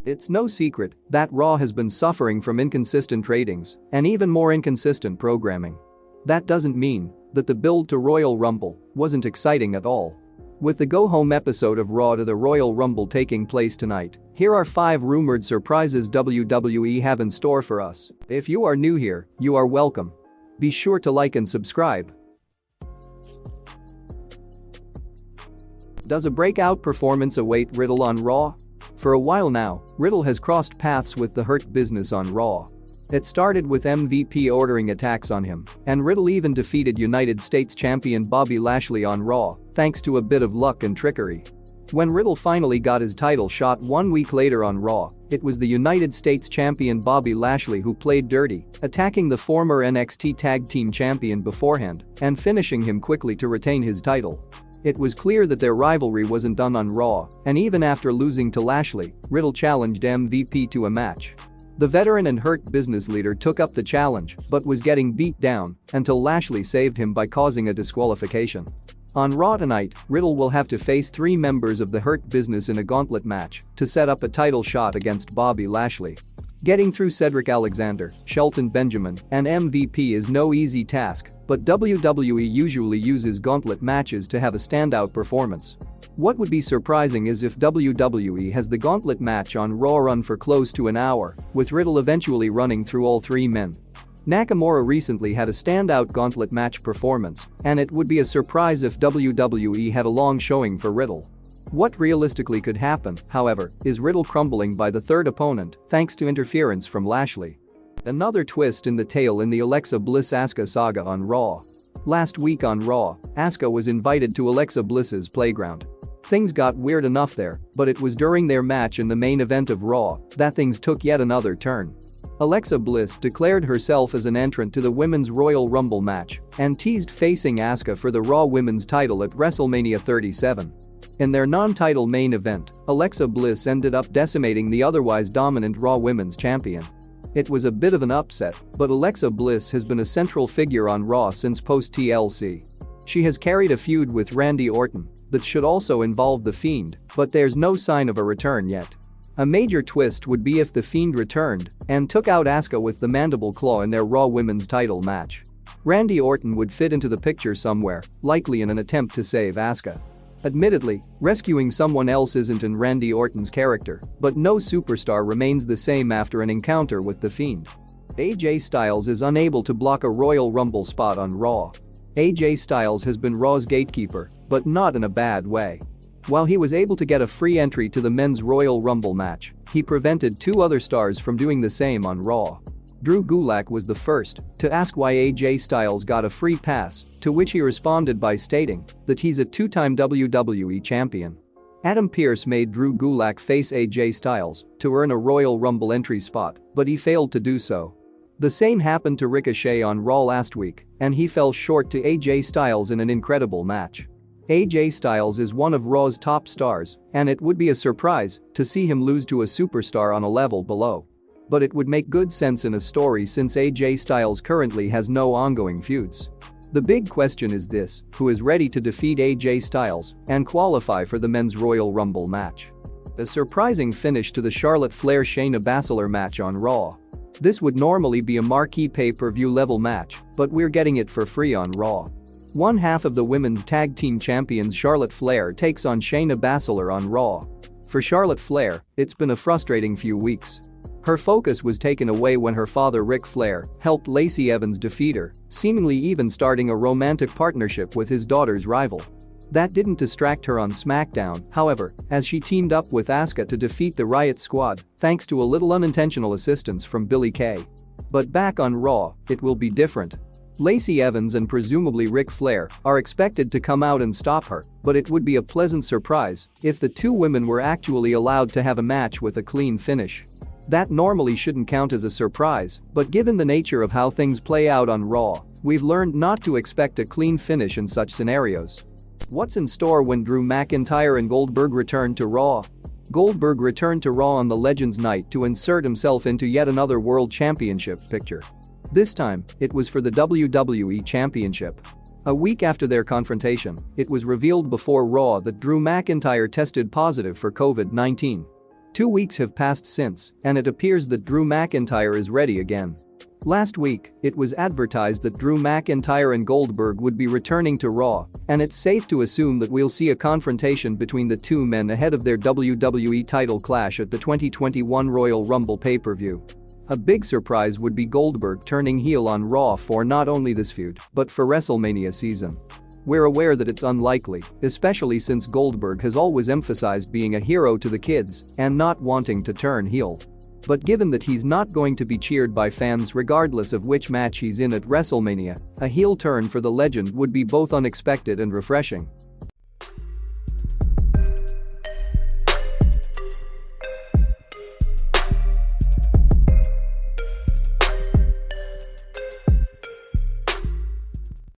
It's no secret that Raw has been suffering from inconsistent ratings and even more inconsistent programming. That doesn't mean that the build to Royal Rumble wasn't exciting at all. With the go-home episode of Raw to the Royal Rumble taking place tonight, here are 5 rumored surprises WWE have in store for us. If you are new here, you are welcome. Be sure to like and subscribe. Does a breakout performance await Riddle on Raw? For a while now, Riddle has crossed paths with the Hurt Business on Raw. It started with MVP ordering attacks on him, and Riddle even defeated United States champion Bobby Lashley on Raw, thanks to a bit of luck and trickery. When Riddle finally got his title shot 1 week later on Raw, it was the United States champion Bobby Lashley who played dirty, attacking the former NXT Tag Team champion beforehand and finishing him quickly to retain his title. It was clear that their rivalry wasn't done on Raw, and even after losing to Lashley, Riddle challenged MVP to a match. The veteran and Hurt Business leader took up the challenge but was getting beat down until Lashley saved him by causing a disqualification. On Raw tonight, Riddle will have to face 3 members of the Hurt Business in a gauntlet match to set up a title shot against Bobby Lashley. Getting through Cedric Alexander, Shelton Benjamin, and MVP is no easy task, but WWE usually uses gauntlet matches to have a standout performance. What would be surprising is if WWE has the gauntlet match on Raw run for close to an hour, with Riddle eventually running through all 3 men. Nakamura recently had a standout gauntlet match performance, and it would be a surprise if WWE had a long showing for Riddle. What realistically could happen, however, is Riddle crumbling by the 3rd opponent thanks to interference from Lashley. Another twist in the tale in the Alexa Bliss-Asuka saga on Raw. Last week on Raw, Asuka was invited to Alexa Bliss's playground. Things got weird enough there, but it was during their match in the main event of Raw that things took yet another turn. Alexa Bliss declared herself as an entrant to the Women's Royal Rumble match and teased facing Asuka for the Raw Women's title at WrestleMania 37. In their non-title main event, Alexa Bliss ended up decimating the otherwise dominant Raw Women's champion. It was a bit of an upset, but Alexa Bliss has been a central figure on Raw since post-TLC. She has carried a feud with Randy Orton that should also involve the Fiend, but there's no sign of a return yet. A major twist would be if the Fiend returned and took out Asuka with the Mandible Claw in their Raw Women's title match. Randy Orton would fit into the picture somewhere, likely in an attempt to save Asuka. Admittedly, rescuing someone else isn't in Randy Orton's character, but no superstar remains the same after an encounter with the Fiend. AJ Styles is unable to block a Royal Rumble spot on Raw. AJ Styles has been Raw's gatekeeper, but not in a bad way. While he was able to get a free entry to the men's Royal Rumble match, he prevented 2 other stars from doing the same on Raw. Drew Gulak was the first to ask why AJ Styles got a free pass, to which he responded by stating that he's a 2-time WWE champion. Adam Pearce made Drew Gulak face AJ Styles to earn a Royal Rumble entry spot, but he failed to do so. The same happened to Ricochet on Raw last week, and he fell short to AJ Styles in an incredible match. AJ Styles is one of Raw's top stars, and it would be a surprise to see him lose to a superstar on a level below. But it would make good sense in a story since AJ Styles currently has no ongoing feuds. The big question is this: who is ready to defeat AJ Styles and qualify for the men's Royal Rumble match? A surprising finish to the Charlotte Flair-Shayna Basler match on Raw. This would normally be a marquee pay-per-view level match, but we're getting it for free on Raw. One half of the women's tag team champions Charlotte Flair takes on Shayna Basler on Raw. For Charlotte Flair, it's been a frustrating few weeks. Her focus was taken away when her father Ric Flair helped Lacey Evans defeat her, seemingly even starting a romantic partnership with his daughter's rival. That didn't distract her on SmackDown, however, as she teamed up with Asuka to defeat the Riot Squad, thanks to a little unintentional assistance from Billie Kay. But back on Raw, it will be different. Lacey Evans and presumably Ric Flair are expected to come out and stop her, but it would be a pleasant surprise if the 2 women were actually allowed to have a match with a clean finish. That normally shouldn't count as a surprise, but given the nature of how things play out on Raw, we've learned not to expect a clean finish in such scenarios. What's in store when Drew McIntyre and Goldberg return to Raw? Goldberg returned to Raw on the Legends Night to insert himself into yet another World Championship picture. This time, it was for the WWE Championship. A week after their confrontation, it was revealed before Raw that Drew McIntyre tested positive for COVID-19. 2 weeks have passed since, and it appears that Drew McIntyre is ready again. Last week, it was advertised that Drew McIntyre and Goldberg would be returning to Raw, and it's safe to assume that we'll see a confrontation between the two men ahead of their WWE title clash at the 2021 Royal Rumble pay-per-view. A big surprise would be Goldberg turning heel on Raw for not only this feud, but for WrestleMania season. We're aware that it's unlikely, especially since Goldberg has always emphasized being a hero to the kids and not wanting to turn heel. But given that he's not going to be cheered by fans regardless of which match he's in at WrestleMania, a heel turn for the legend would be both unexpected and refreshing.